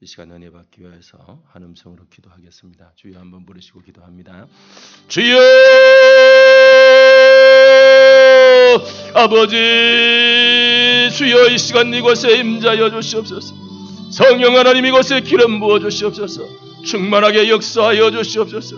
시간 은혜 받기 위해서 한 음성으로 기도하겠습니다. 주여 한번 부르시고 기도합니다. 주여 아버지, 주여 이 시간 이곳에 임자여 주시옵소서. 성령 하나님 이곳에 기름 부어 주시옵소서. 충만하게 역사하여 주시옵소서.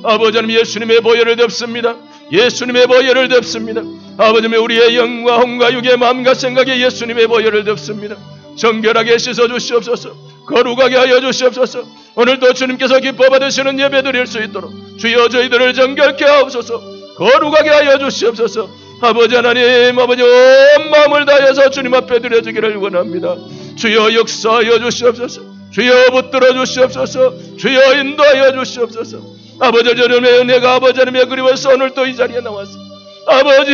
아버지 하나님, 예수님의 보혈을 덮습니다. 예수님의 보혈을 덮습니다. 아버지 하나님, 우리의 영과 혼과 육의 마음과 생각에 예수님의 보혈을 덮습니다. 정결하게 씻어 주시옵소서. 거룩하게 하여 주시옵소서. 오늘도 주님께서 기뻐 받으시는 예배 드릴 수 있도록 주여 저희들을 정결케 하옵소서. 거룩하게 하여 주시옵소서. 아버지 하나님, 아버지 온 마음을 다해서 주님 앞에 드려주기를 원합니다. 주여 역사하여 주시옵소서. 주여 붙들어 주시옵소서. 주여 인도하여 주시옵소서. 아버지 하나님의 은혜가 아버지 하나님의 그리워서 오늘도 이 자리에 나왔습니다. 아버지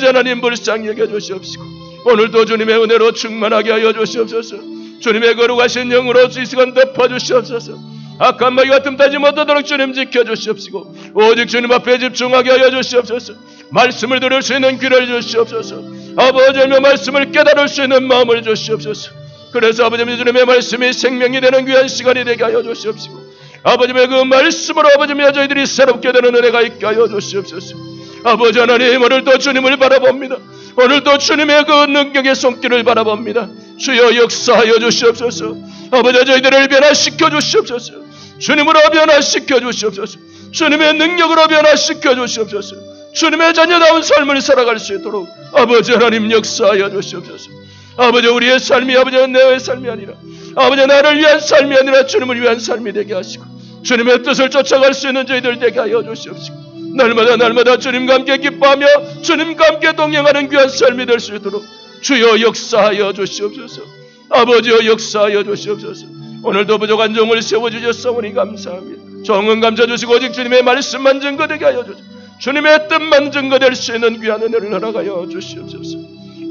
하나님 불쌍히 여겨 주시옵시고 오늘도 주님의 은혜로 충만하게 하여 주시옵소서. 주님의 거룩하신 영으로 이 시간 덮어주시옵소서. 악한 마귀가 틈타지 못하도록 주님 지켜주시옵시고 오직 주님 앞에 집중하게 하여 주시옵소서. 말씀을 들을 수 있는 귀를 주시옵소서. 아버지 하나님의 말씀을 깨달을 수 있는 마음을 주시옵소서. 그래서 아버지 하나님 주님의 말씀이 생명이 되는 귀한 시간이 되게 하여 주시옵시고 아버지 하나님의 그 말씀으로 아버지 하나님 저희들이 새롭게 되는 은혜가 있게 하여 주시옵소서. 아버지 하나님, 오늘도 주님을 바라봅니다. 오늘도 주님의 그 능력의 손길을 바라봅니다. 주여 역사하여 주시옵소서. 아버지 저희들을 변화시켜 주시옵소서. 주님으로 변화시켜 주시옵소서. 주님의 능력으로 변화시켜 주시옵소서. 주님의 자녀다운 삶을 살아갈 수 있도록 아버지 하나님 역사하여 주시옵소서. 아버지 우리의 삶이 아버지 내 삶이 아니라 아버지 나를 위한 삶이 아니라 주님을 위한 삶이 되게 하시고 주님의 뜻을 쫓아갈 수 있는 저희들 되게 하여 주시옵시고 날마다 주님과 함께 기뻐하며 주님과 함께 동행하는 귀한 삶이 될 수 있도록 주여 역사하여 주시옵소서. 아버지여 역사하여 주시옵소서. 오늘도 부족한 종을 세워주셨사오니 감사합니다. 종은 감사주시고 오직 주님의 말씀만 증거되게 하여 주시옵소서. 주님의 뜻만 증거될 수 있는 귀한 은혜를 허락하여 주시옵소서.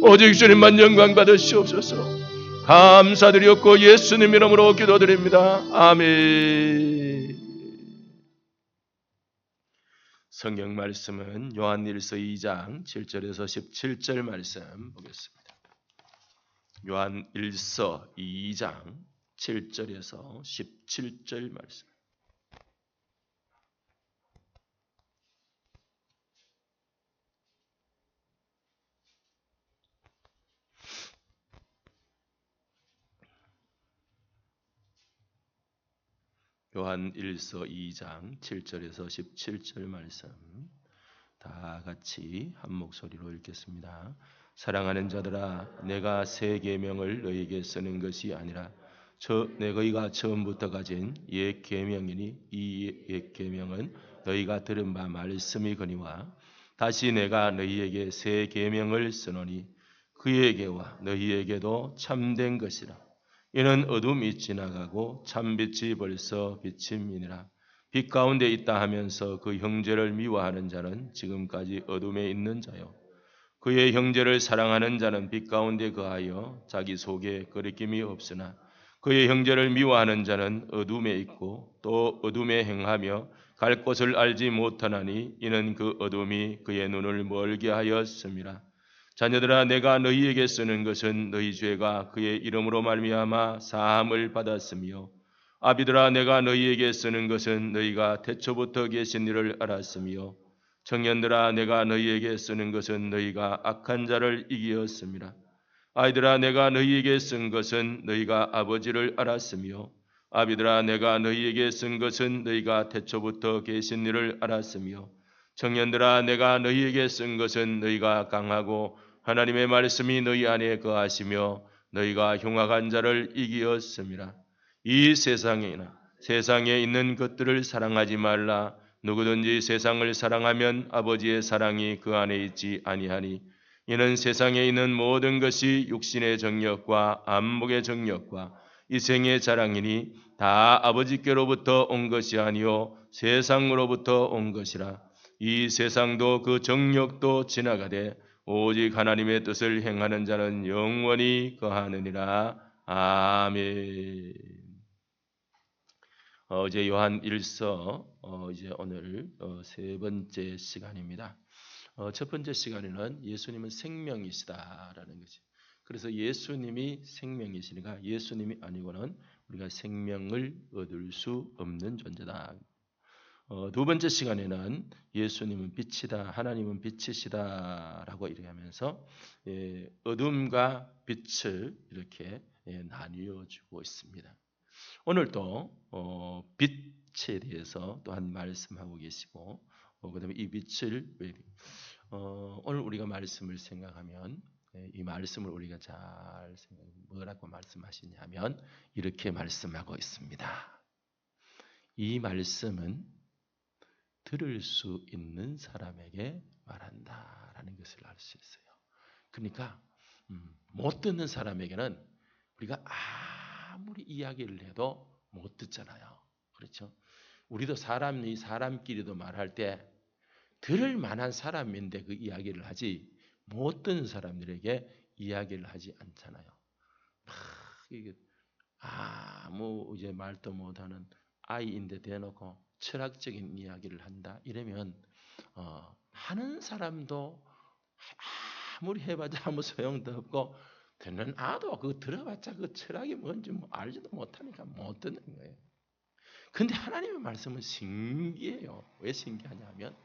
오직 주님만 영광 받으시옵소서. 감사드렸고 예수님 이름으로 기도드립니다. 아멘. 성경 말씀은 요한일서 2장 7절에서 17절 말씀 보겠습니다. 요한일서 2장 7절에서 17절 말씀. 요한일서 2장 7절에서 17절 말씀 다 같이 한 목소리로 읽겠습니다. 사랑하는 자들아, 내가 새 계명을 너희에게 쓰는 것이 아니라 너희가 처음부터 가진 옛 계명이니 이 옛 계명은 너희가 들은 바 말씀이거니와 다시 내가 너희에게 새 계명을 쓰노니 그에게와 너희에게도 참된 것이라. 이는 어둠이 지나가고 참빛이 벌써 비침이니라. 빛 가운데 있다 하면서 그 형제를 미워하는 자는 지금까지 어둠에 있는 자요, 그의 형제를 사랑하는 자는 빛 가운데 거하여 자기 속에 거리낌이 없으나 그의 형제를 미워하는 자는 어둠에 있고 또 어둠에 행하며 갈 곳을 알지 못하나니 이는 그 어둠이 그의 눈을 멀게 하였음이라. 자녀들아, 내가 너희에게 쓰는 것은 너희 죄가 그의 이름으로 말미암아 사함을 받았으며 아비들아, 내가 너희에게 쓰는 것은 너희가 태초부터 계신 이를 알았으며 청년들아, 내가 너희에게 쓰는 것은 너희가 악한 자를 이기었음이라. 아이들아, 내가 너희에게 쓴 것은 너희가 아버지를 알았으며 아비들아, 내가 너희에게 쓴 것은 너희가 태초부터 계신 이를 알았으며 청년들아, 내가 너희에게 쓴 것은 너희가 강하고 하나님의 말씀이 너희 안에 거하시며 너희가 흉악한 자를 이기었음이라. 이 세상에 있는 것들을 사랑하지 말라. 누구든지 세상을 사랑하면 아버지의 사랑이 그 안에 있지 아니하니 이는 세상에 있는 모든 것이 육신의 정욕과 안목의 정욕과 이생의 자랑이니 다 아버지께로부터 온 것이 아니요 세상으로부터 온 것이라. 이 세상도 그 정욕도 지나가되 오직 하나님의 뜻을 행하는 자는 영원히 거하느니라. 아멘. 어제 요한일서 이제 오늘 세 번째 시간입니다. 첫 번째 시간에는 예수님은 생명이시다라는 거지. 그래서 예수님이 생명이시니까 예수님이 아니고는 우리가 생명을 얻을 수 없는 존재다. 두 번째 시간에는 예수님은 빛이다, 하나님은 빛이시다라고 이렇게 하면서 어둠과 빛을 이렇게 나뉘어 주고 있습니다. 오늘도 빛에 대해서 또한 말씀하고 계시고, 그다음에 이 빛을 오늘 우리가 말씀을 생각하면 이 말씀을 우리가 잘 뭐라고 말씀하시냐면 이렇게 말씀하고 있습니다. 이 말씀은 들을 수 있는 사람에게 말한다라는 것을 알 수 있어요. 그러니까 못 듣는 사람에게는 우리가 아무리 이야기를 해도 못 듣잖아요. 그렇죠? 우리도 사람끼리도 말할 때 들을 만한 사람인데 그 이야기를 하지 못 듣는 사람들에게 이야기를 하지 않잖아요. 이게 아무 이제 말도 못하는 아이인데 대놓고 철학적인 이야기를 한다 이러면 하는 사람도 아무리 해봐자 아무 소용도 없고 듣는 아도 그 들어봤자 그 철학이 뭔지 알지도 못하니까 못 듣는 거예요. 근데 하나님의 말씀은 신기해요. 왜 신기하냐면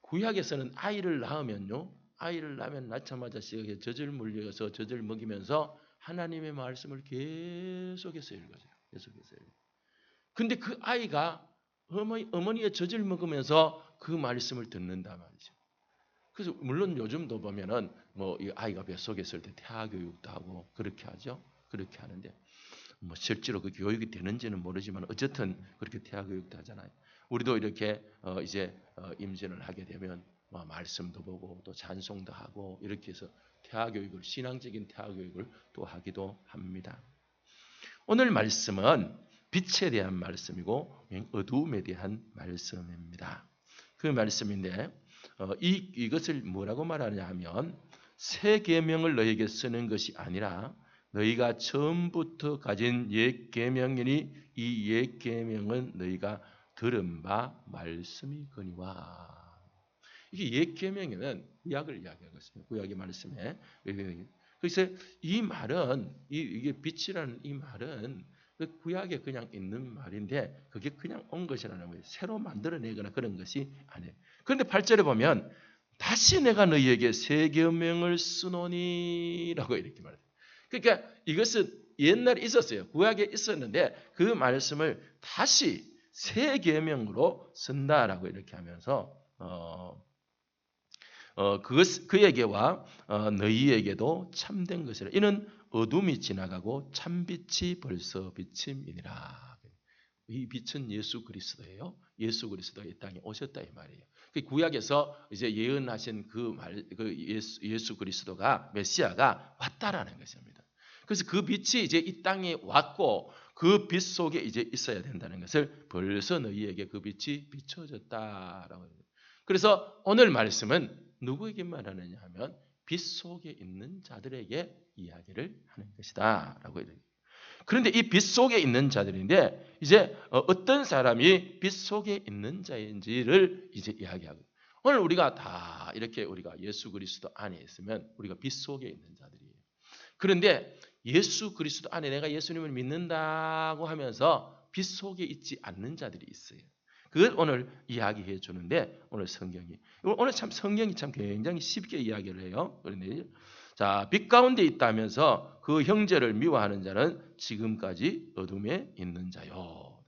구약에서는 아이를 낳으면 낳자마자 젖을 물려서 젖을 먹이면서 하나님의 말씀을 계속해서 읽어줘요. 계속해서 읽어요. 근데 그 아이가 어머니의 젖을 먹으면서 그 말씀을 듣는단 말이죠. 그래서 물론 요즘도 보면은 이 아이가 뱃속에 있을 때 태아 교육도 하고 그렇게 하죠. 그렇게 하는데 실제로 그 교육이 되는지는 모르지만 어쨌든 그렇게 태아 교육도 하잖아요. 우리도 이렇게 이제 임신을 하게 되면 말씀도 보고 또 찬송도 하고 이렇게 해서 태아 교육을 신앙적인 태아 교육을 또 하기도 합니다. 오늘 말씀은 빛에 대한 말씀이고 어두움에 대한 말씀입니다. 그 말씀인데 이것을 뭐라고 말하냐 하면 새 계명을 너희에게 쓰는 것이 아니라 너희가 처음부터 가진 옛 계명이니 이 옛 계명은 너희가 들은 바 말씀이거니와. 이게 옛 계명에는 구약을 이야기하고 있습니다. 구약의 말씀에. 그래서 이 말은 이게 빛이라는 이 말은 구약에 그냥 있는 말인데 그게 그냥 온 것이라는 거예요. 새로 만들어내거나 그런 것이 아니에요. 그런데 8절에 보면 다시 내가 너희에게 새 계명을 쓰노니라고 이렇게 말해요. 그러니까 이것은 옛날에 있었어요. 구약에 있었는데 그 말씀을 다시 새 계명으로 쓴다라고 이렇게 하면서 그에게와 너희에게도 참된 것이라. 이는 어둠이 지나가고 참빛이 벌써 비침이니라. 이 빛은 예수 그리스도예요. 예수 그리스도가 이 땅에 오셨다 이 말이에요. 구약에서 이제 예언하신 예수 그리스도가 메시아가 왔다라는 것입니다. 그래서 그 빛이 이제 이 땅에 왔고 그 빛 속에 이제 있어야 된다는 것을 벌써 너희에게 그 빛이 비춰졌다라고. 그래서 오늘 말씀은 누구에게 말하느냐 하면 빛 속에 있는 자들에게 이야기를 하는 것이다라고 이래요. 그런데 이 빛 속에 있는 자들인데 이제 어떤 사람이 빛 속에 있는 자인지를 이제 이야기하고, 오늘 우리가 다 이렇게 우리가 예수 그리스도 안에 있으면 우리가 빛 속에 있는 자들이에요. 그런데 예수 그리스도 안에 내가 예수님을 믿는다고 하면서 빛 속에 있지 않는 자들이 있어요. 그걸 오늘 이야기해 주는데 오늘 참 성경이 참 굉장히 쉽게 이야기를 해요. 그런데 자, 빛 가운데 있다면서 그 형제를 미워하는 자는 지금까지 어둠에 있는 자요.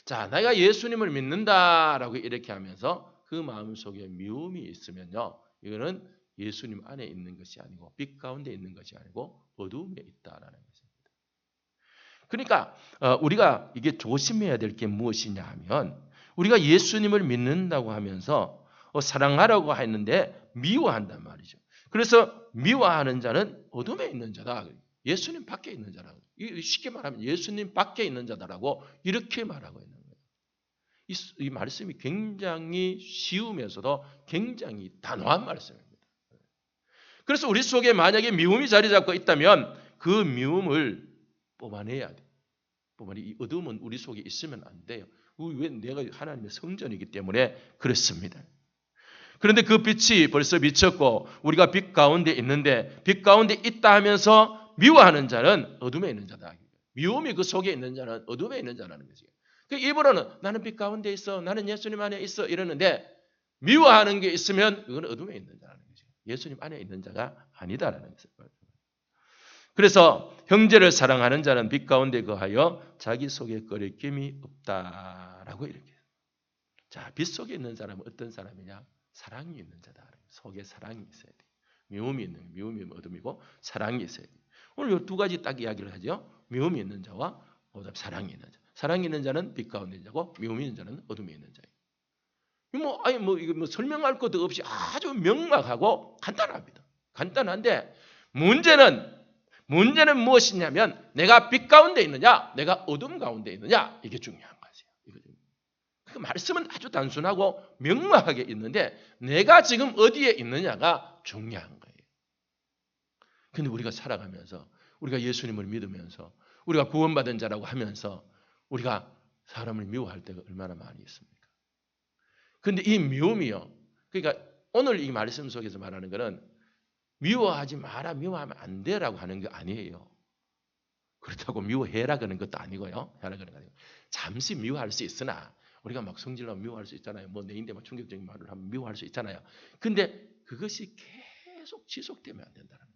자, 내가 예수님을 믿는다라고 이렇게 하면서 그 마음속에 미움이 있으면요, 이거는 예수님 안에 있는 것이 아니고 빛 가운데 있는 것이 아니고 어둠에 있다라는 것입니다. 그러니까 우리가 이게 조심해야 될 게 무엇이냐 하면 우리가 예수님을 믿는다고 하면서 사랑하라고 했는데 미워한단 말이죠. 그래서 미워하는 자는 어둠에 있는 자다. 예수님 밖에 있는 자라고. 쉽게 말하면 예수님 밖에 있는 자다라고 이렇게 말하고 있는 거예요. 이 말씀이 굉장히 쉬우면서도 굉장히 단호한 말씀입니다. 그래서 우리 속에 만약에 미움이 자리 잡고 있다면 그 미움을 뽑아내야 돼요. 이 어둠은 우리 속에 있으면 안 돼요. 왜? 내가 하나님의 성전이기 때문에 그렇습니다. 그런데 그 빛이 벌써 비쳤고 우리가 빛 가운데 있는데 빛 가운데 있다 하면서 미워하는 자는 어둠에 있는 자다. 미움이 그 속에 있는 자는 어둠에 있는 자라는 거지. 그 입으로는 나는 빛 가운데 있어, 나는 예수님 안에 있어 이러는데 미워하는 게 있으면 그건 어둠에 있는 자라는 거지. 예수님 안에 있는 자가 아니다라는 거죠. 그래서 형제를 사랑하는 자는 빛 가운데 거하여 자기 속에 거리낌이 없다라고 이렇게. 자, 빛 속에 있는 사람은 어떤 사람이냐? 사랑이 있는 자다. 속에 사랑이 있어야 돼. 미움이 어둠이고 사랑이 있어야 돼. 오늘 이 두 가지 딱 이야기를 하죠. 미움이 있는 자와 사랑이 있는 자. 사랑이 있는 자는 빛 가운데 있는 자고 미움이 있는 자는 어둠에 있는 자예요. 이거 설명할 것도 없이 아주 명확하고 간단합니다. 간단한데 문제는 무엇이냐면 내가 빛 가운데 있느냐, 내가 어둠 가운데 있느냐 이게 중요한 거죠. 그 말씀은 아주 단순하고 명확하게 있는데 내가 지금 어디에 있느냐가 중요한 거예요. 근데 우리가 살아가면서 우리가 예수님을 믿으면서 우리가 구원받은 자라고 하면서 우리가 사람을 미워할 때가 얼마나 많이 있습니까? 근데 이 미움이요. 그러니까 오늘 이 말씀 속에서 말하는 것은 미워하지 마라, 미워하면 안 돼라고 하는 게 아니에요. 그렇다고 미워해라 그런 것도 아니고요. 해라 그런 거 아니고. 잠시 미워할 수 있으나 우리가 막 성질나면 미워할 수 있잖아요. 뭐 내인데 막 충격적인 말을 하면 미워할 수 있잖아요. 근데 그것이 계속 지속되면 안 된다는 거예요.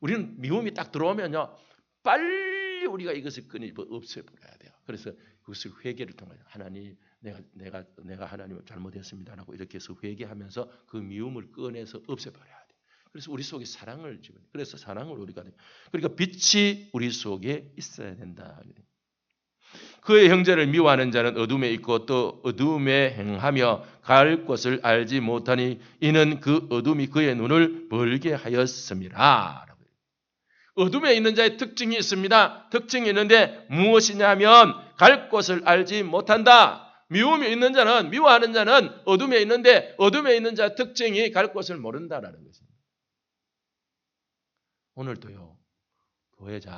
우리는 미움이 딱 들어오면요. 빨리 우리가 이것을 없애버려야 돼요. 그래서 그것을 회개를 통해서 하나님 내가 하나님을 잘못했습니다라고 이렇게 해서 회개하면서 그 미움을 꺼내서 없애버려야 돼요. 그래서 우리 속에 사랑을 집어요. 그래서 사랑을 우리가 그러니까 빛이 우리 속에 있어야 된다. 그의 형제를 미워하는 자는 어둠에 있고 또 어둠에 행하며 갈 곳을 알지 못하니 이는 그 어둠이 그의 눈을 멀게 하였음이라. 어둠에 있는 자의 특징이 있습니다. 특징이 있는데 무엇이냐면 갈 곳을 알지 못한다. 미움이 있는 자는 미워하는 자는 어둠에 있는데 어둠에 있는 자의 특징이 갈 곳을 모른다라는 것입니다. 오늘도요. 교회 잘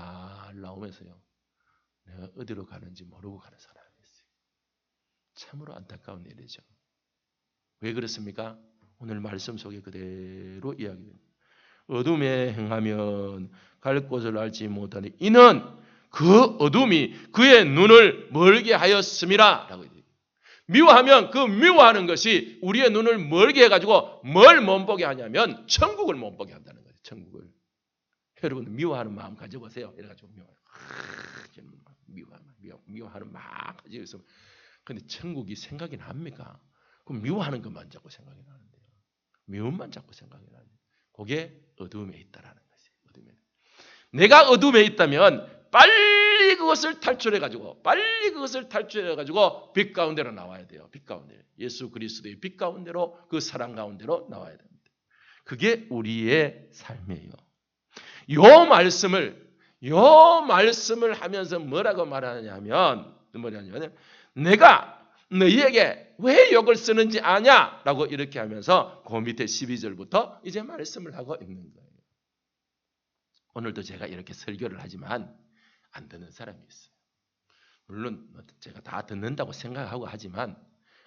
나오면서요. 내가 어디로 가는지 모르고 가는 사람이 있어요. 참으로 안타까운 일이죠. 왜 그렇습니까? 오늘 말씀 속에 그대로 이야기합니다. 어둠에 행하면 갈 곳을 알지 못하니 이는 그 어둠이 그의 눈을 멀게 하였음이라 라고 얘기해요. 미워하면 그 미워하는 것이 우리의 눈을 멀게 해가지고 뭘 못 보게 하냐면 천국을 못 보게 한다는 거예요. 천국을. 여러분 미워하는 마음 가져보세요. 이래가지고 미워하는 마음 가지고 있으면 근데 천국이 생각이 납니까? 그럼 미워하는 것만 자꾸 생각이 나는데요. 미움만 자꾸 생각이 나는데 그게 어둠에 있다라는 것이에요. 어둠에. 내가 어둠에 있다면 빨리 그것을 탈출해가지고 빛 가운데로 나와야 돼요. 빛 가운데. 예수 그리스도의 빛 가운데로 그 사랑 가운데로 나와야 됩니다. 그게 우리의 삶이에요. 요 말씀을 하면서 뭐라고 말하냐면 내가 너희에게 왜 욕을 쓰는지 아냐라고 이렇게 하면서 그 밑에 12절부터 이제 말씀을 하고 있는 거예요. 오늘도 제가 이렇게 설교를 하지만 안 듣는 사람이 있어요. 물론 제가 다 듣는다고 생각하고 하지만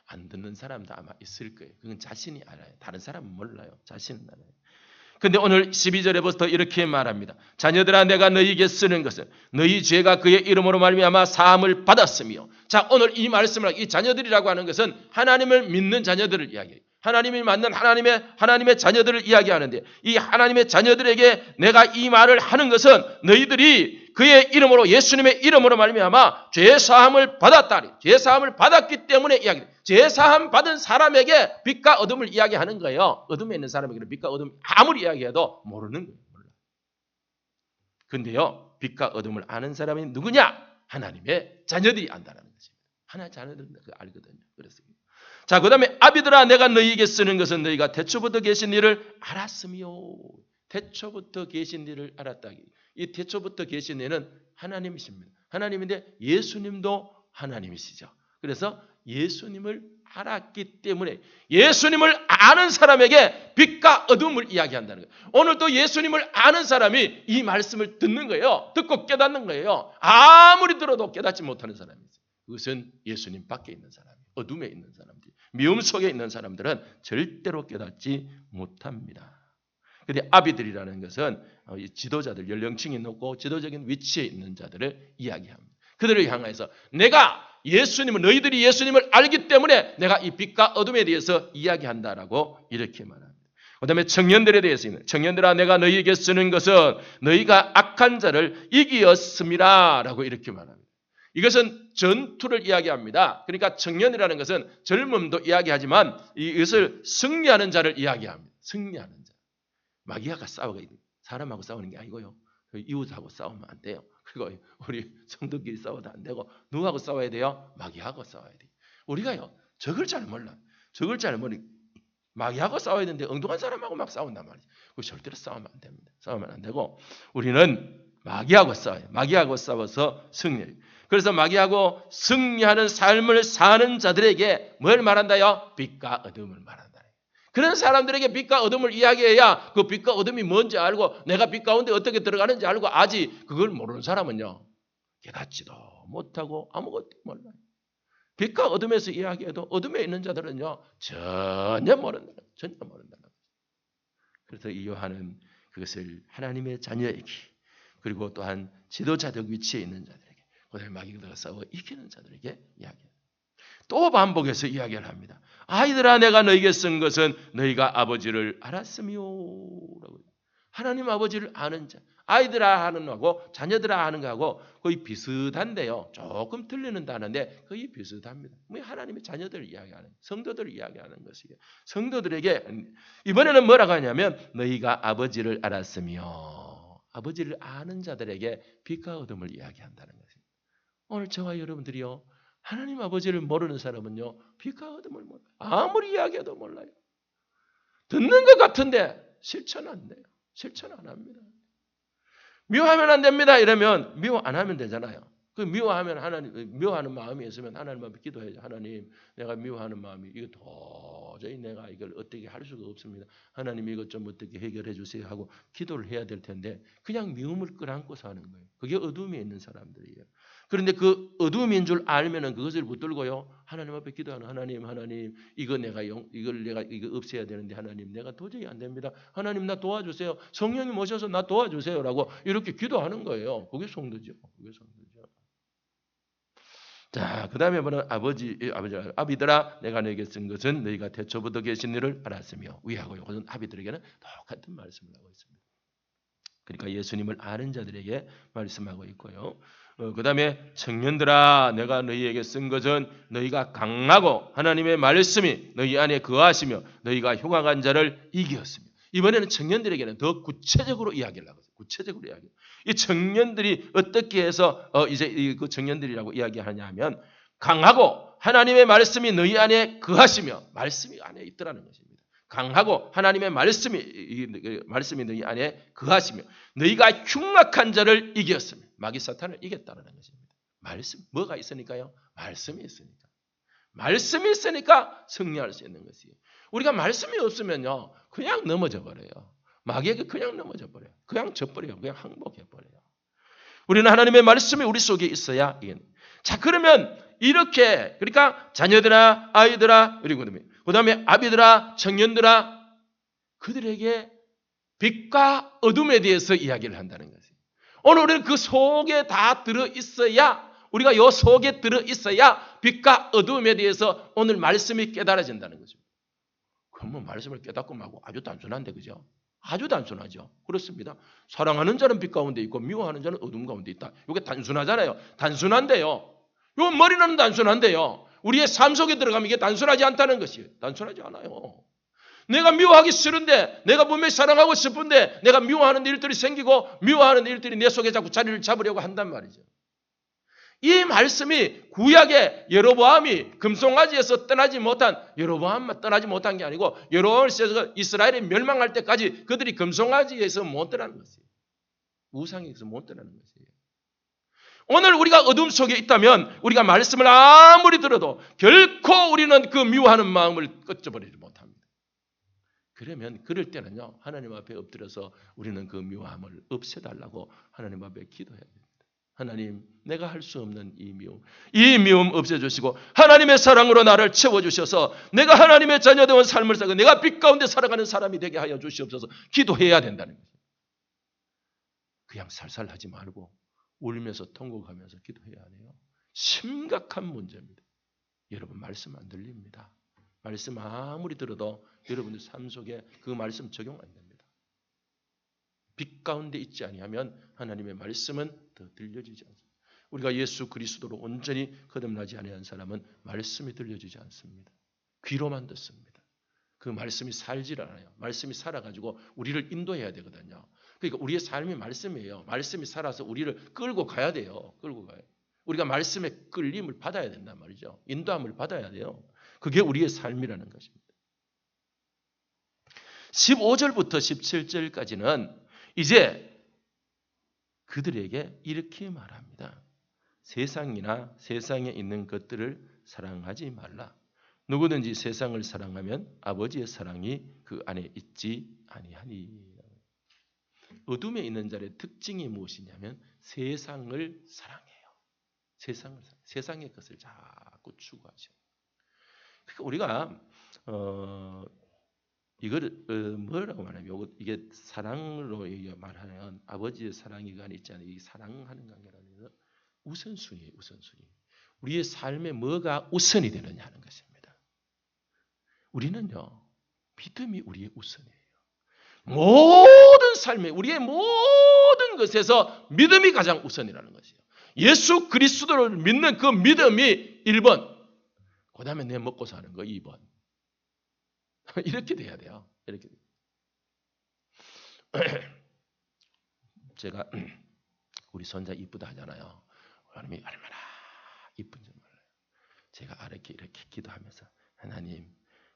안 듣는 사람도 아마 있을 거예요. 그건 자신이 알아요. 다른 사람은 몰라요. 자신은 알아요. 근데 오늘 12절에부터 이렇게 말합니다. 자녀들아 내가 너희에게 쓰는 것은 너희 죄가 그의 이름으로 말미암아 사함을 받았으며 자 오늘 이 말씀을 이 자녀들이라고 하는 것은 하나님을 믿는 자녀들을 이야기해요. 하나님이 맞는 하나님의 자녀들을 이야기하는데 이 하나님의 자녀들에게 내가 이 말을 하는 것은 너희들이 그의 이름으로 예수님의 이름으로 말미암아 죄 사함을 받았다니 죄 사함을 받았기 때문에 이야기해요. 죄 사함 받은 사람에게 빛과 어둠을 이야기하는 거예요. 어둠에 있는 사람에게는 빛과 어둠 아무리 이야기해도 모르는 거예요. 그런데요. 빛과 어둠을 아는 사람이 누구냐? 하나님의 자녀들이 안다는 것입니다. 하나님의 자녀들은 알거든요. 그렇습니다. 자, 그 다음에 아비들아 내가 너희에게 쓰는 것은 너희가 태초부터 계신 일을 알았으며 태초부터 계신 일을 알았다. 이 태초부터 계신 일은 하나님이십니다. 하나님인데 예수님도 하나님이시죠. 그래서 예수님을 알았기 때문에 예수님을 아는 사람에게 빛과 어둠을 이야기한다는 거예요. 오늘도 예수님을 아는 사람이 이 말씀을 듣는 거예요. 듣고 깨닫는 거예요. 아무리 들어도 깨닫지 못하는 사람이 있어요. 그것은 예수님 밖에 있는 사람이에요. 어둠에 있는 사람들, 미움 속에 있는 사람들은 절대로 깨닫지 못합니다. 근데 아비들이라는 것은 이 지도자들, 연령층이 높고 지도적인 위치에 있는 자들을 이야기합니다. 그들을 향해서 내가 너희들이 예수님을 알기 때문에 내가 이 빛과 어둠에 대해서 이야기한다라고 이렇게 말합니다. 그 다음에 청년들에 대해서는 청년들아 내가 너희에게 쓰는 것은 너희가 악한 자를 이기었음이라 라고 이렇게 말합니다. 이것은 전투를 이야기합니다. 그러니까 청년이라는 것은 젊음도 이야기하지만 이것을 승리하는 자를 이야기합니다. 승리하는 자. 마귀아가 사람하고 싸우는 게 아니고요. 이웃하고 싸우면 안 돼요. 그리고 우리 성도끼리 싸워도 안 되고 누구하고 싸워야 돼요? 마귀하고 싸워야 돼요. 우리가요. 적을 잘 몰라. 적을 잘 모르. 마귀하고 싸워야 되는데 엉뚱한 사람하고 막 싸운단 말이죠. 그 절대로 싸우면 안 됩니다. 싸우면 안 되고 우리는 마귀하고 싸워요. 마귀하고 싸워서 승리해요. 그래서 마귀하고 승리하는 삶을 사는 자들에게 뭘 말한다요? 빛과 어둠을 말한다. 그런 사람들에게 빛과 어둠을 이야기해야 그 빛과 어둠이 뭔지 알고 내가 빛 가운데 어떻게 들어가는지 알고 아직 그걸 모르는 사람은요. 깨닫지도 못하고 아무것도 몰라요. 빛과 어둠에서 이야기해도 어둠에 있는 자들은요. 전혀 모른다. 전혀 모른다. 그래서 이 요한은 그것을 하나님의 자녀에게 그리고 또한 지도자적 위치에 있는 자들에게 그다음에 마귀들과 싸워 이기는 자들에게 이야기합니다. 또 반복해서 이야기를 합니다. 아이들아 내가 너희에게 쓴 것은 너희가 아버지를 알았으며라고. 하나님 아버지를 아는 자. 아이들아 하는 거하고 자녀들아 하는 거하고 거의 비슷한데요. 조금 틀리는 단어인데 거의 비슷합니다. 하나님의 자녀들을 이야기하는 성도들을 이야기하는 것이에요. 성도들에게 이번에는 뭐라고 하냐면 너희가 아버지를 알았으며 아버지를 아는 자들에게 빛과 어둠을 이야기한다는 것입니다. 오늘 저와 여러분들이요. 하나님 아버지를 모르는 사람은요. 빛과 어둠을 몰라요. 아무리 이야기해도 몰라요. 듣는 것 같은데 실천 안 돼요. 실천 안 합니다. 미워하면 안 됩니다. 이러면 미워 안 하면 되잖아요. 그 미워하면 하나님 미워하는 마음이 있으면 하나님 앞에 기도해야죠. 하나님, 내가 미워하는 마음이 이거 도저히 내가 이걸 어떻게 할 수가 없습니다. 하나님 이것 좀 어떻게 해결해 주세요 하고 기도를 해야 될 텐데 그냥 미움을 끌어안고 사는 거예요. 그게 어둠에 있는 사람들이에요. 그런데 그 어둠인 줄 알면은 그것을 붙들고요. 하나님 앞에 기도하는 하나님 이거 이거 없애야 되는데 하나님 내가 도저히 안 됩니다. 하나님 나 도와주세요. 성령님 오셔서 나 도와주세요라고 이렇게 기도하는 거예요. 그게 성도죠. 그게 성도죠. 자, 그다음에 뭐는 아비들아 내가 너에게 쓴 것은 너희가 태초부터 계신 일을 알았으며 위하고 이것은 아비들에게는 똑같은 말씀을 하고 있습니다. 그러니까 예수님을 아는 자들에게 말씀하고 있고요. 그다음에 청년들아 내가 너희에게 쓴 것은 너희가 강하고 하나님의 말씀이 너희 안에 거하시며 너희가 흉악한 자를 이기었으며 이번에는 청년들에게는 더 구체적으로 이야기를 하고 있어요. 구체적으로 이야기. 이 청년들이 어떻게 해서 이제 그 청년들이라고 이야기하냐 하면 강하고 하나님의 말씀이 너희 안에 거하시며 말씀이 안에 있더라는 것입니다. 강하고 하나님의 말씀이 너희 안에 거하시며 너희가 흉악한 자를 이겼으며 마귀 사탄을 이겼다는 것입니다. 말씀 뭐가 있으니까요? 말씀이 있으니까. 말씀이 있으니까 승리할 수 있는 것이에요. 우리가 말씀이 없으면요. 그냥 넘어져 버려요. 마귀에게 그냥 넘어져 버려요. 그냥 져버려요. 그냥 항복해 버려요. 우리는 하나님의 말씀이 우리 속에 있어야 자, 그러면 이렇게 그러니까 자녀들아 아이들아 그리고 그다음에 아비들아 청년들아 그들에게 빛과 어둠에 대해서 이야기를 한다는 거죠. 오늘 우리는 그 속에 다 들어 있어야 우리가 요 속에 들어 있어야 빛과 어둠에 대해서 오늘 말씀이 깨달아진다는 거죠. 그러면 말씀을 깨닫고 말고 아주 단순한데 그죠? 아주 단순하죠. 그렇습니다. 사랑하는 자는 빛 가운데 있고 미워하는 자는 어둠 가운데 있다. 이게 단순하잖아요. 단순한데요. 요 머리는 단순한데요. 우리의 삶 속에 들어가면 이게 단순하지 않다는 것이에요. 단순하지 않아요. 내가 미워하기 싫은데 내가 분명히 사랑하고 싶은데 내가 미워하는 일들이 생기고 미워하는 일들이 내 속에 자꾸 자리를 잡으려고 한단 말이죠. 이 말씀이 구약의 여로보암이 금송아지에서 떠나지 못한 여로보암만 떠나지 못한 게 아니고 여로보암에서 이스라엘이 멸망할 때까지 그들이 금송아지에서 못 떠나는 것이에요. 우상에서 못 떠나는 것이에요. 오늘 우리가 어둠 속에 있다면 우리가 말씀을 아무리 들어도 결코 우리는 그 미워하는 마음을 꺼져버리지 못합니다. 그러면 그럴 때는요. 하나님 앞에 엎드려서 우리는 그 미워함을 없애달라고 하나님 앞에 기도해야 됩니다. 하나님, 내가 할 수 없는 이 미움 없애주시고 하나님의 사랑으로 나를 채워주셔서 내가 하나님의 자녀다운 삶을 살고 내가 빛 가운데 살아가는 사람이 되게 하여 주시옵소서. 기도해야 된다는 거예요. 그냥 살살 하지 말고 울면서 통곡하면서 기도해야 돼요. 심각한 문제입니다. 여러분, 말씀 안 들립니다. 말씀 아무리 들어도 여러분들 삶 속에 그 말씀 적용 안 됩니다. 빛 가운데 있지 아니하면 하나님의 말씀은 더 들려지지 않습니다. 우리가 예수 그리스도로 온전히 거듭나지 아니한 사람은 말씀이 들려지지 않습니다. 귀로만 듣습니다. 그 말씀이 살질 않아요. 말씀이 살아가지고 우리를 인도해야 되거든요. 그러니까 우리의 삶이 말씀이에요. 말씀이 살아서 우리를 끌고 가야 돼요. 끌고 가요. 우리가 말씀의 끌림을 받아야 된단 말이죠. 인도함을 받아야 돼요. 그게 우리의 삶이라는 것입니다. 15절부터 17절까지는 이제 그들에게 이렇게 말합니다. 세상이나 세상에 있는 것들을 사랑하지 말라. 누구든지 세상을 사랑하면 아버지의 사랑이 그 안에 있지 아니하니. 어둠에 있는 자의 특징이 무엇이냐면 세상을 사랑해요. 세상의 것을 자꾸 추구하죠. 그러니까 우리가 이거를 뭐라고 말하냐면 이게 사랑으로 말하면 아버지의 사랑이 그 안에 있지 않아요. 이 사랑하는 관계라는 우선순위예요. 우선순위. 우리의 삶에 뭐가 우선이 되느냐 하는 것입니다. 우리는요, 믿음이 우리의 우선이에요. 모든 삶에 우리의 모든 것에서 믿음이 가장 우선이라는 것이에요. 예수 그리스도를 믿는 그 믿음이 1번, 그 다음에 내 먹고 사는 거 2번. 이렇게 돼야 돼요. 이렇게. 제가 우리 손자 이쁘다 하잖아요. 하나님이 얼마나 이쁜지 몰라요. 제가 이렇게 기도하면서 하나님,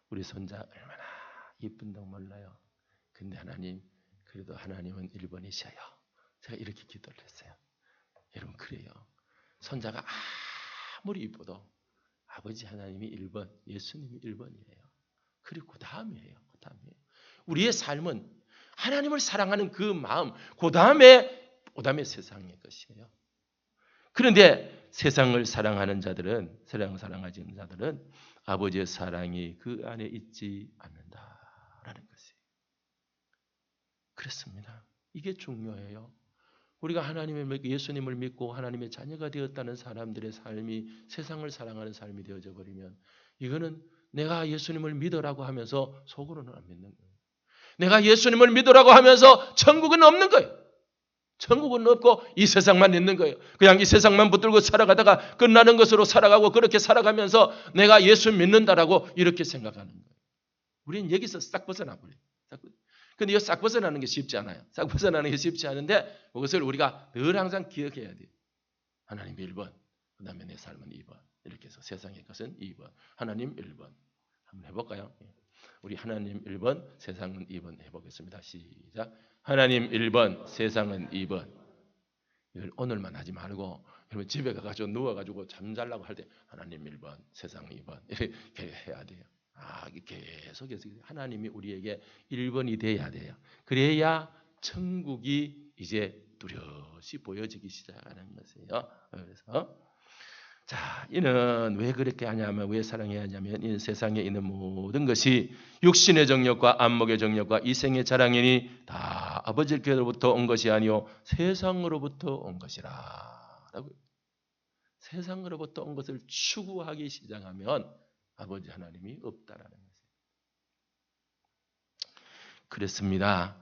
우리 손자 얼마나 이쁜지 몰라요. 근데 하나님, 그래도 하나님은 1번이셔요. 제가 이렇게 기도를 했어요. 여러분, 그래요. 손자가 아무리 이뻐도 아버지 하나님이 1번, 예수님이 1번이에요. 그리고 그 다음이에요. 우리의 삶은 하나님을 사랑하는 그 마음, 그 다음에 세상의 것이에요. 그런데 세상을 사랑하는 자들은, 세상을 사랑하지 않는 자들은 아버지의 사랑이 그 안에 있지 않는다라는 것이에요. 그렇습니다. 이게 중요해요. 우리가 하나님을 믿고 예수님을 믿고 하나님의 자녀가 되었다는 사람들의 삶이 세상을 사랑하는 삶이 되어져 버리면 이거는 내가 예수님을 믿으라고 하면서 속으로는 안 믿는 거예요. 내가 예수님을 믿으라고 하면서 천국은 없는 거예요. 천국은 없고 이 세상만 있는 거예요. 그냥 이 세상만 붙들고 살아가다가 끝나는 것으로 살아가고 그렇게 살아가면서 내가 예수 믿는다라고 이렇게 생각하는 거예요. 우리는 여기서 싹 벗어나 버려요. 근데 이 싹 벗어나는 게 쉽지 않아요. 싹 벗어나는 게 쉽지 않은데 그것을 우리가 늘 항상 기억해야 돼요. 하나님 1번, 그 다음에 내 삶은 2번. 이렇게 해서 세상의 것은 2번, 하나님 1번. 한번 해볼까요? 우리 하나님 1번, 세상은 2번 해보겠습니다. 시작. 하나님 1번, 세상은 2번. 이걸 오늘만 하지 말고 여러분 집에 가가지고 누워가지고 잠자려고 할 때 하나님 1번, 세상 2번 이렇게 해야 돼요. 계속해서 하나님이 우리에게 1번이 돼야 돼요. 그래야 천국이 이제 뚜렷이 보여지기 시작하는 것이에요. 그래서 자, 이는 왜 그렇게 하냐면, 왜 사랑해야 하냐면 이 세상에 있는 모든 것이 육신의 정욕과 안목의 정욕과 이생의 자랑이니 다 아버지께로부터 온 것이 아니요 세상으로부터 온 것이라. 세상으로부터 온 것을 추구하기 시작하면 아버지 하나님이 없다라는 것이에요. 그렇습니다.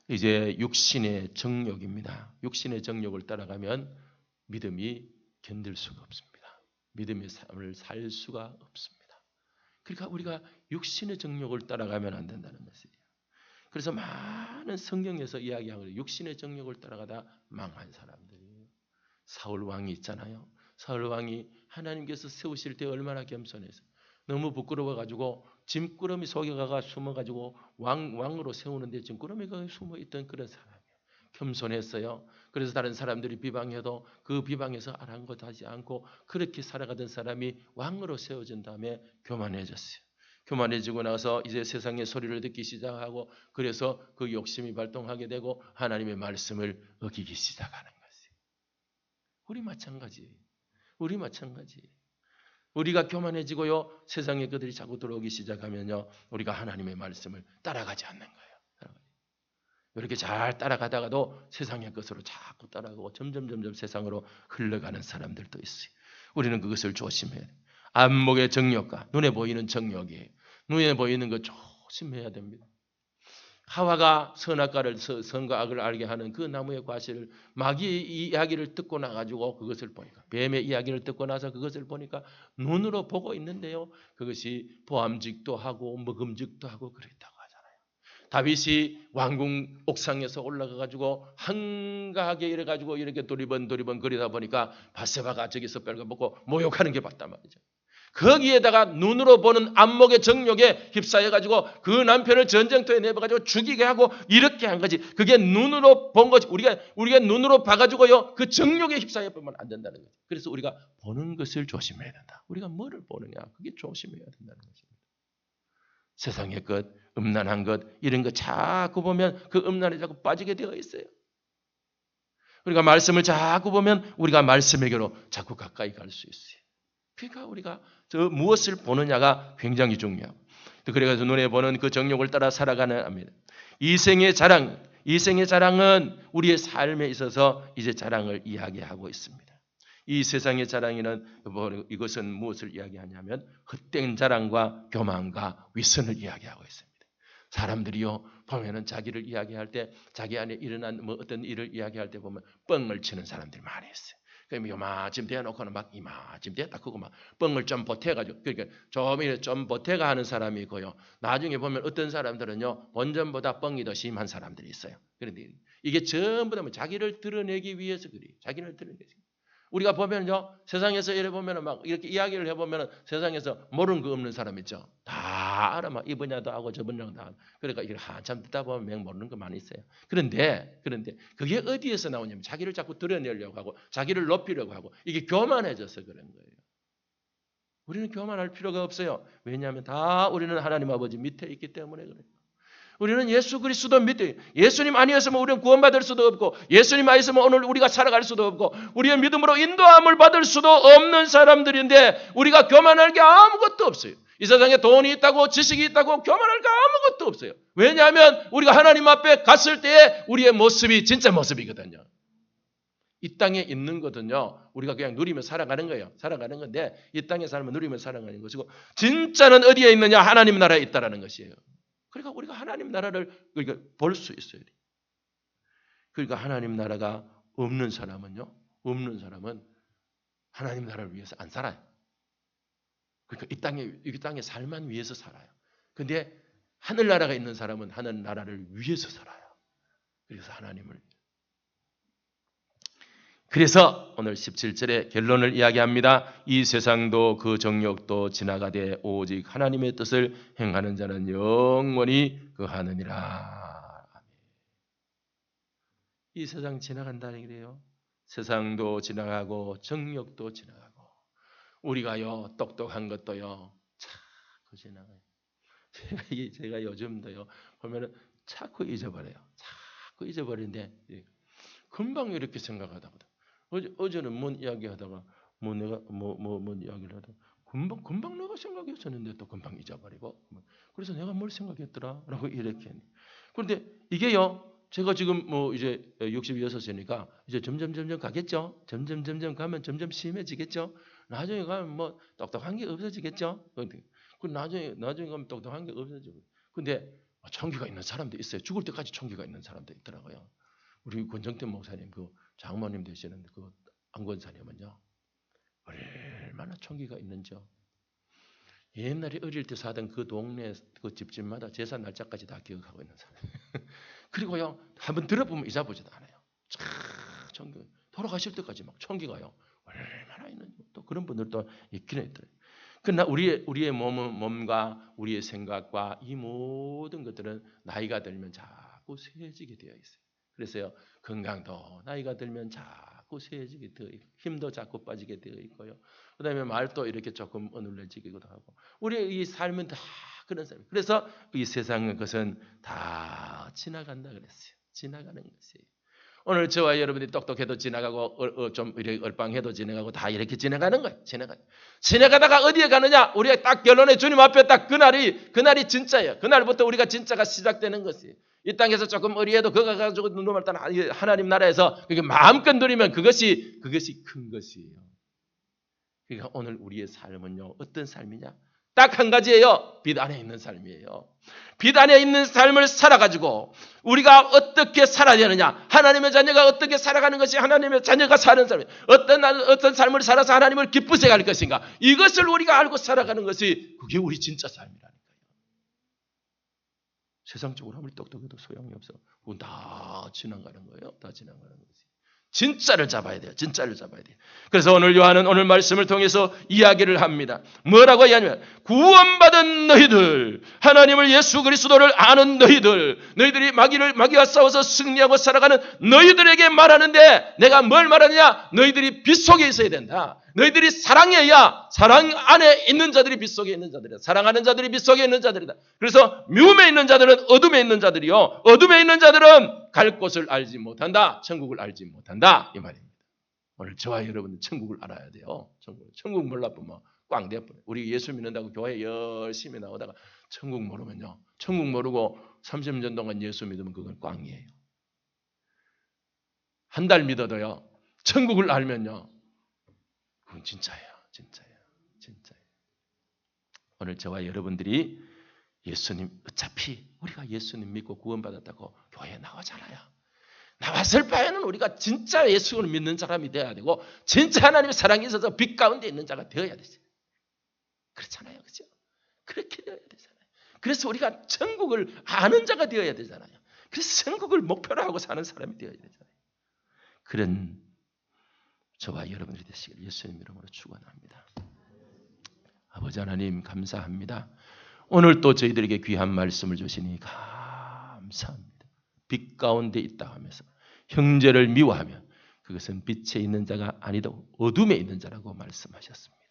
이제 육신의 정욕입니다. 육신의 정욕을 따라가면 믿음이 견딜 수가 없습니다. 믿음의 삶을 살 수가 없습니다. 그러니까 우리가 육신의 정욕을 따라가면 안 된다는 것이에요. 그래서 많은 성경에서 이야기하는 거예요. 육신의 정욕을 따라가다 망한 사람들이에요. 사울 왕이 있잖아요. 사울 왕이 하나님께서 세우실 때 얼마나 겸손해서 너무 부끄러워가지고 짐꾸러미 속에 가가 숨어가지고 왕으로 세우는데 짐꾸러미가 숨어있던 그런 사람이에요. 겸손했어요. 그래서 다른 사람들이 비방해도 그 비방에서 아랑곳하지 않고 그렇게 살아가던 사람이 왕으로 세워진 다음에 교만해졌어요. 교만해지고 나서 이제 세상의 소리를 듣기 시작하고 그래서 그 욕심이 발동하게 되고 하나님의 말씀을 어기기 시작하는 것이에요. 우리 마찬가지. 우리 마찬가지. 우리가 교만해지고요. 세상에 그들이 자꾸 들어오기 시작하면요. 우리가 하나님의 말씀을 따라가지 않는 거예요. 이렇게 잘 따라가다가도 세상의 것으로 자꾸 따라가고 점점 세상으로 흘러가는 사람들도 있어요. 우리는 그것을 조심해야 돼요. 안목의 정욕과 눈에 보이는 정욕이에요. 눈에 보이는 거 조심해야 됩니다. 하와가 선과 악을 알게 하는 그 나무의 과실을 마귀의 이야기를 듣고 나가지고 그것을 보니까 뱀의 이야기를 듣고 나서 그것을 보니까 눈으로 보고 있는데요. 그것이 보암직도 하고 먹음직도 하고 그랬다고 하잖아요. 다윗이 왕궁 옥상에서 올라가가지고 한가하게 이래가지고 이렇게 두리번 거리다 보니까 바세바가 저기서 뻘거먹고 모욕하는 게 봤단 말이죠. 거기에다가 눈으로 보는 안목의 정욕에 휩싸여가지고 그 남편을 전쟁터에 내버려가지고 죽이게 하고 이렇게 한 거지. 그게 눈으로 본 거지. 우리가 눈으로 봐가지고요. 그 정욕에 휩싸여 보면 안 된다는 거지. 그래서 우리가 보는 것을 조심해야 된다. 우리가 뭐를 보느냐. 그게 조심해야 된다는 것입니다. 세상의 것, 음란한 것, 이런 거 자꾸 보면 그 음란에 자꾸 빠지게 되어 있어요. 우리가 말씀을 자꾸 보면 우리가 말씀에게로 자꾸 가까이 갈 수 있어요. 그러니까 우리가 무엇을 보느냐가 굉장히 중요하고 그래서 눈에 보는 그 정욕을 따라 살아가는 합니다. 이생의 자랑은 우리의 삶에 있어서 이제 자랑을 이야기하고 있습니다. 이 세상의 자랑에는 이것은 무엇을 이야기하냐면 헛된 자랑과 교만과 위선을 이야기하고 있습니다. 사람들이요 보면은 자기를 이야기할 때 자기 안에 일어난 어떤 일을 이야기할 때 보면 뻥을 치는 사람들이 많이 있어요. 그럼 요마쯤 대놓고는 막 이마쯤 대다 크고 막 뻥을 좀 보태가지고 그러니까 좀 보태가 하는 사람이 있고요. 나중에 보면 어떤 사람들은요 본전보다 뻥이 더 심한 사람들이 있어요. 그런데 이게 전부 다 자기를 드러내기 위해서 그래요. 자기를 드러내기. 우리가 보면요 세상에서 이래 보면은 막 이렇게 이야기를 해보면은 세상에서 모르는 거 없는 사람 있죠. 다 알아 막 이 분야도 하고 저 분야도 하고 그러니까 이걸 한참 듣다 보면 맹 모르는 거 많이 있어요. 그런데 그게 어디에서 나오냐면 자기를 자꾸 드러내려고 하고 자기를 높이려고 하고 이게 교만해져서 그런 거예요. 우리는 교만할 필요가 없어요. 왜냐하면 다 우리는 하나님 아버지 밑에 있기 때문에 그래요. 우리는 예수 그리스도 믿대. 예수님 아니었으면 우리는 구원받을 수도 없고 예수님 아니었으면 오늘 우리가 살아갈 수도 없고 우리의 믿음으로 인도함을 받을 수도 없는 사람들인데 우리가 교만할 게 아무것도 없어요. 이 세상에 돈이 있다고 지식이 있다고 교만할 게 아무것도 없어요. 왜냐하면 우리가 하나님 앞에 갔을 때에 우리의 모습이 진짜 모습이거든요. 이 땅에 있는 거든요. 우리가 그냥 누리며 살아가는 거예요. 살아가는 건데 이 땅에 살면 누리며 살아가는 것이고 진짜는 어디에 있느냐? 하나님 나라에 있다라는 것이에요. 그러니까 우리가 하나님 나라를 볼 수 있어야 돼요. 그러니까 하나님 나라가 없는 사람은 하나님 나라를 위해서 안 살아요. 그러니까 이 땅에 살만 위해서 살아요. 근데 하늘 나라가 있는 사람은 하늘 나라를 위해서 살아요. 그래서 오늘 17절에 결론을 이야기합니다. 이 세상도 그 정욕도 지나가되 오직 하나님의 뜻을 행하는 자는 영원히 거하느니라. 이 세상 지나간다는 얘기예요. 세상도 지나가고 정욕도 지나가고 우리가요 똑똑한 것도요 자꾸 지나가요. 제가 요즘도요 보면은 자꾸 잊어버려요. 자꾸 잊어버리는데 금방 이렇게 생각하다가 어제는 뭔 이야기하다가 뭔 이야기를 하다가 금방 내가 생각했었는데 또 금방 잊어버리고 그래서 내가 뭘 생각했더라라고 이렇게. 그런데 이게요 제가 지금 이제 66이니까 이제 점점 가겠죠. 점점 가면 점점 심해지겠죠. 나중에 가면 뭐 똑똑한 게 없어지겠죠. 그 나중에 가면 똑똑한 게 없어지고. 근데 총기가 있는 사람도 있어요. 죽을 때까지 총기가 있는 사람도 있더라고요. 우리 권정태 목사님 그 장모님 되시는 그 안권사님은요 얼마나 총기가 있는지요. 옛날에 어릴 때 사던 그 동네 그 집집마다 제사 날짜까지 다 기억하고 있는 사람. 그리고요 한번 들어보면 잊어보지도 않아요. 총기 돌아가실 때까지 막 총기가요 얼마나 있는지 또 그런 분들도 있기는 있더라고요. 그러나 우리의 몸과 우리의 생각과 이 모든 것들은 나이가 들면 자꾸 쇠해지게 되어 있어요. 그래서요 건강도 나이가 들면 자꾸 쇠해지게 되어 있고 힘도 자꾸 빠지게 되어 있고요. 그다음에 말도 이렇게 조금 어눌해지기도 하고 우리의 이 삶은 다 그런 삶. 그래서 이 세상의 것은 다 지나간다 그랬어요. 지나가는 것이에요. 오늘 저와 여러분이 똑똑해도 지나가고 좀 이렇게 얼빵해도 지나가고 다 이렇게 지나가는 거예요. 지나가다가 어디에 가느냐? 우리가 딱 결론에 주님 앞에 딱 그날이 진짜예요. 그날부터 우리가 진짜가 시작되는 것이에요. 이 땅에서 조금 어리해도 그거 가지고 눈을 따라 하나님 나라에서 그게 마음껏 누리면 그것이 큰 것이에요. 그러니까 오늘 우리의 삶은요, 어떤 삶이냐? 딱 한 가지예요. 빛 안에 있는 삶이에요. 빛 안에 있는 삶을 살아가지고 우리가 어떻게 살아야 되느냐? 하나님의 자녀가 어떻게 살아가는 것이 하나님의 자녀가 사는 삶이에요. 어떤 삶을 살아서 하나님을 기쁘게 할 것인가? 이것을 우리가 알고 살아가는 것이 그게 우리 진짜 삶이라니까요. 세상적으로 아무리 똑똑해도 소용이 없어. 그건 다 지나가는 거예요. 다 지나가는 거지. 진짜를 잡아야 돼요. 진짜를 잡아야 돼요. 그래서 오늘 요한은 오늘 말씀을 통해서 이야기를 합니다. 뭐라고 이야기하냐면 구원받은 너희들, 하나님을 예수 그리스도를 아는 너희들이 마귀와 싸워서 승리하고 살아가는 너희들에게 말하는데 내가 뭘 말하느냐? 너희들이 빛 속에 있어야 된다. 너희들이 사랑해야 사랑 안에 있는 자들이 빛 속에 있는 자들이다. 사랑하는 자들이 빛 속에 있는 자들이다. 그래서 미움에 있는 자들은 어둠에 있는 자들이요. 어둠에 있는 자들은 갈 곳을 알지 못한다. 천국을 알지 못한다. 이 말입니다. 오늘 저와 여러분은 천국을 알아야 돼요. 천국 몰라보면 꽝 돼버려요. 우리 예수 믿는다고 교회 열심히 나오다가 천국 모르면요. 천국 모르고 30년 동안 예수 믿으면 그건 꽝이에요. 한 달 믿어도요. 천국을 알면요. 그건 진짜예요. 오늘 저와 여러분들이 예수님 어차피 우리가 예수님 믿고 구원받았다고 교회에 나오잖아요. 나왔을 바에는 우리가 진짜 예수를 믿는 사람이 되어야 되고 진짜 하나님의 사랑이 있어서 빛 가운데 있는 자가 되어야 되죠. 그렇잖아요. 그렇죠? 그렇게 되어야 되잖아요. 그래서 우리가 천국을 아는 자가 되어야 되잖아요. 그래서 천국을 목표로 하고 사는 사람이 되어야 되잖아요. 그런 저와 여러분들이 되시기를 예수님 이름으로 축원합니다. 아버지 하나님 감사합니다. 오늘 또 저희들에게 귀한 말씀을 주시니 감사합니다. 빛 가운데 있다 하면서 형제를 미워하며 그것은 빛에 있는 자가 아니고 어둠에 있는 자라고 말씀하셨습니다.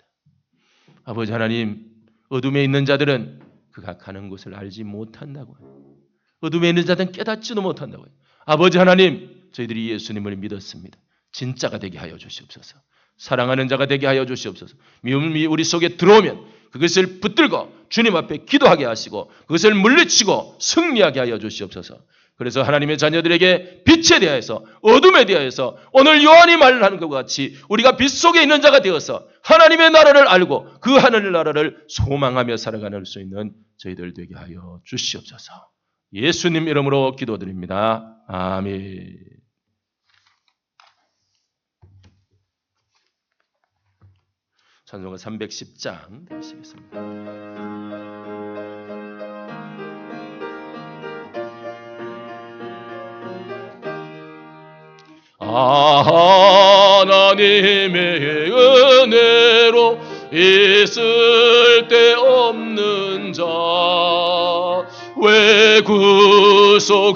아버지 하나님, 어둠에 있는 자들은 그가 가는 곳을 알지 못한다고요. 어둠에 있는 자들은 깨닫지도 못한다고요. 아버지 하나님, 저희들이 예수님을 믿었습니다. 진짜가 되게 하여 주시옵소서. 사랑하는 자가 되게 하여 주시옵소서. 미움이 우리 속에 들어오면 그것을 붙들고 주님 앞에 기도하게 하시고 그것을 물리치고 승리하게 하여 주시옵소서. 그래서 하나님의 자녀들에게 빛에 대하여서 어둠에 대하여서 오늘 요한이 말하는 것 같이 우리가 빛 속에 있는 자가 되어서 하나님의 나라를 알고 그 하늘의 나라를 소망하며 살아가는 수 있는 저희들 되게 하여 주시옵소서. 예수님 이름으로 기도드립니다. 아멘. 찬송가 310장 드리시겠습니다. 하나님의 은혜로 있을 데 없는 자 왜 구속하여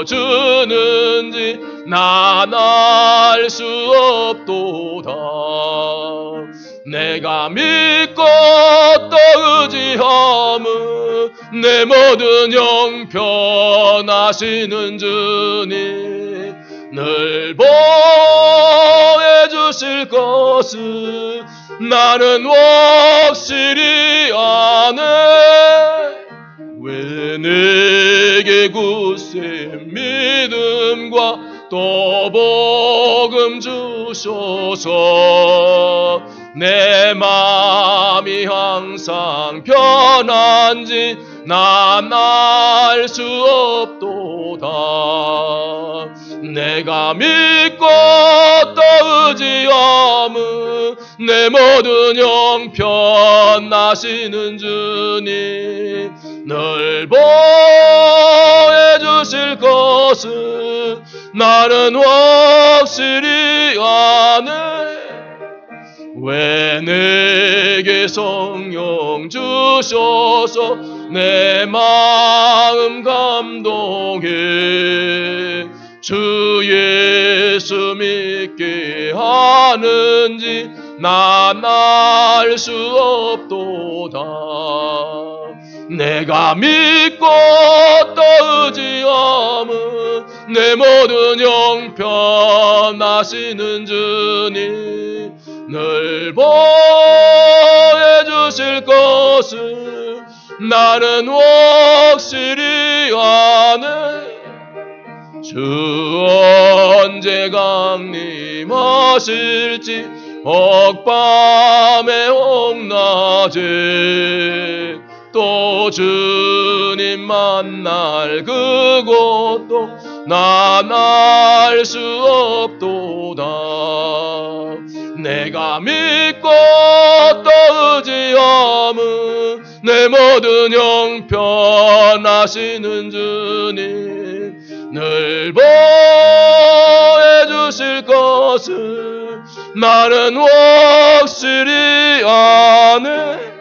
주는지 난 알 수 없도다. 내가 믿고 또 의지함은 내 모든 형편하시는 주님 늘 보여주실 것을 나는 확실히 아네. 왜 내게 굳세 믿음과 또 복음 주셔서 내 마음이 항상 편한지 난 알 수 없도다. 내가 믿고 또 의지함은 내 모든 형편 나시는 주님 늘 보여주실 것은 나는 확실히 아네. 왜 내게 성령 주셔서 내 마음 감동해 주 예수 믿게 하는지 난 알 수 없도다. 내가 믿고 또 의지함은 내 모든 형편하시는 주님 늘 보여주실 것을 나는 확실히 아네. 주 언제 강림하실지 억밤에 홍낮에 또 주님 만날 그곳도 난 알 수 없도다. 내가 믿고 또 의지함은 내 모든 형편하시는 주님 늘 보여주실 것을 나는 확실히 아네.